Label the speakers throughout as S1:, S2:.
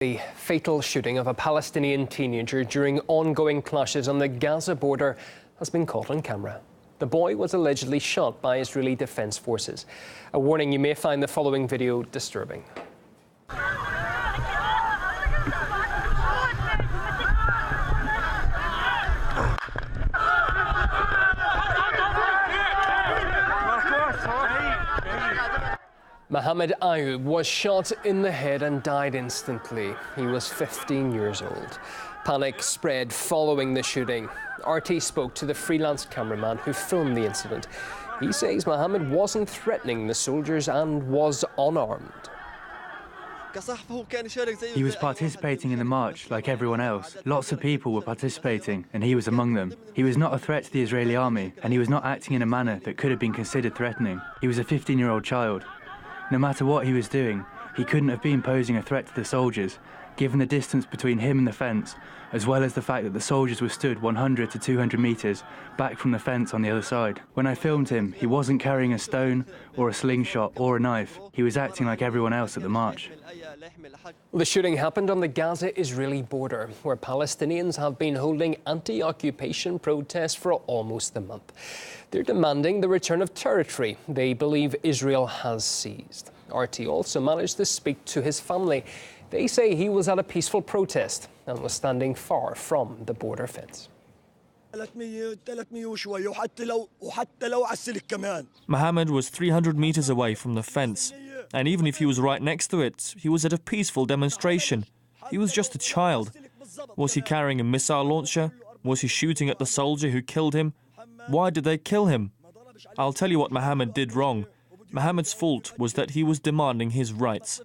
S1: The fatal shooting of a Palestinian teenager during ongoing clashes on the Gaza border has been caught on camera. The boy was allegedly shot by Israeli Defense Forces. A warning: you may find the following video disturbing. Mohammed Ayub was shot in the head and died instantly. He was 15 years old. Panic spread following the shooting. RT spoke to the freelance cameraman who filmed the incident. He says Mohammed wasn't threatening the soldiers and was unarmed.
S2: He was participating in the march like everyone else. Lots of people were participating, and he was among them. He was not a threat to the Israeli army, and he was not acting in a manner that could have been considered threatening. He was a 15-year-old child. No matter what he was doing, he couldn't have been posing a threat to the soldiers, given the distance between him and the fence, as well as the fact that the soldiers were stood 100 to 200 metres back from the fence on the other side. When I filmed him, he wasn't carrying a stone or a slingshot or a knife. He was acting like everyone else at the march.
S1: The shooting happened on the Gaza-Israeli border, where Palestinians have been holding anti-occupation protests for almost a month. They're demanding the return of territory they believe Israel has seized. RT also managed to speak to his family. They say he was at a peaceful protest and was standing far from the border fence.
S3: Mohammed was 300 meters away from the fence, and even if he was right next to it, he was at a peaceful demonstration. He was just a child. Was he carrying a missile launcher? Was he shooting at the soldier who killed him? Why did they kill him? I'll tell you what Mohammed did wrong. Mohammed's fault was that he was demanding his rights.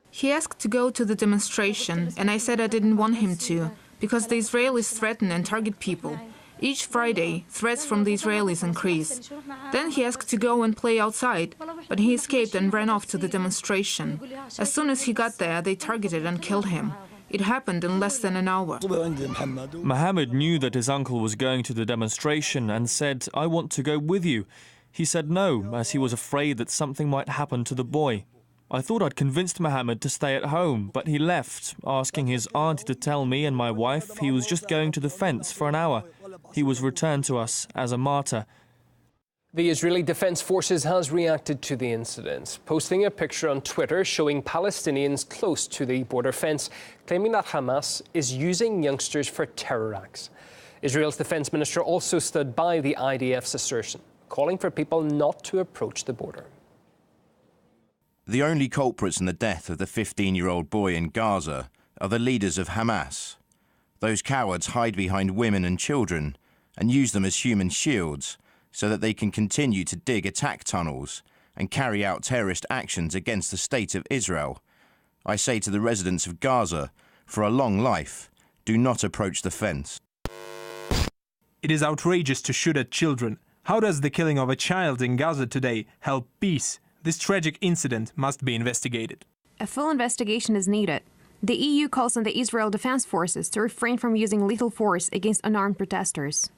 S4: He asked to go to the demonstration, and I said I didn't want him to, because the Israelis threaten and target people. Each Friday, threats from the Israelis increase. Then he asked to go and play outside, but he escaped and ran off to the demonstration. As soon as he got there, they targeted and killed him. It happened in less than an hour.
S3: Mohammed knew that his uncle was going to the demonstration and said, "I want to go with you." He said no, as he was afraid that something might happen to the boy. I thought I'd convinced Mohammed to stay at home, but he left, asking his auntie to tell me and my wife he was just going to the fence for an hour. He was returned to us as a martyr.
S1: The Israeli Defense Forces has reacted to the incident, posting a picture on Twitter showing Palestinians close to the border fence, claiming that Hamas is using youngsters for terror acts. Israel's defense minister also stood by the IDF's assertion, calling for people not to approach the border.
S5: The only culprits in the death of the 15-year-old boy in Gaza are the leaders of Hamas. Those cowards hide behind women and children and use them as human shields so that they can continue to dig attack tunnels and carry out terrorist actions against the state of Israel. I say to the residents of Gaza, for a long life, do not approach the fence.
S6: It is outrageous to shoot at children. How does the killing of a child in Gaza today help peace? This tragic incident must be investigated.
S7: A full investigation is needed. The EU calls on the Israel Defense Forces to refrain from using lethal force against unarmed protesters.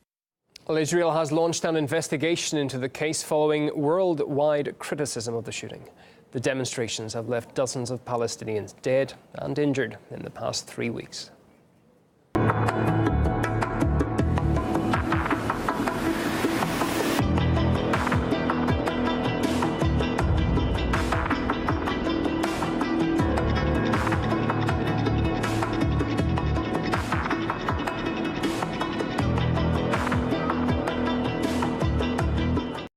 S1: Well, Israel has launched an investigation into the case following worldwide criticism of the shooting. The demonstrations have left dozens of Palestinians dead and injured in the past 3 weeks.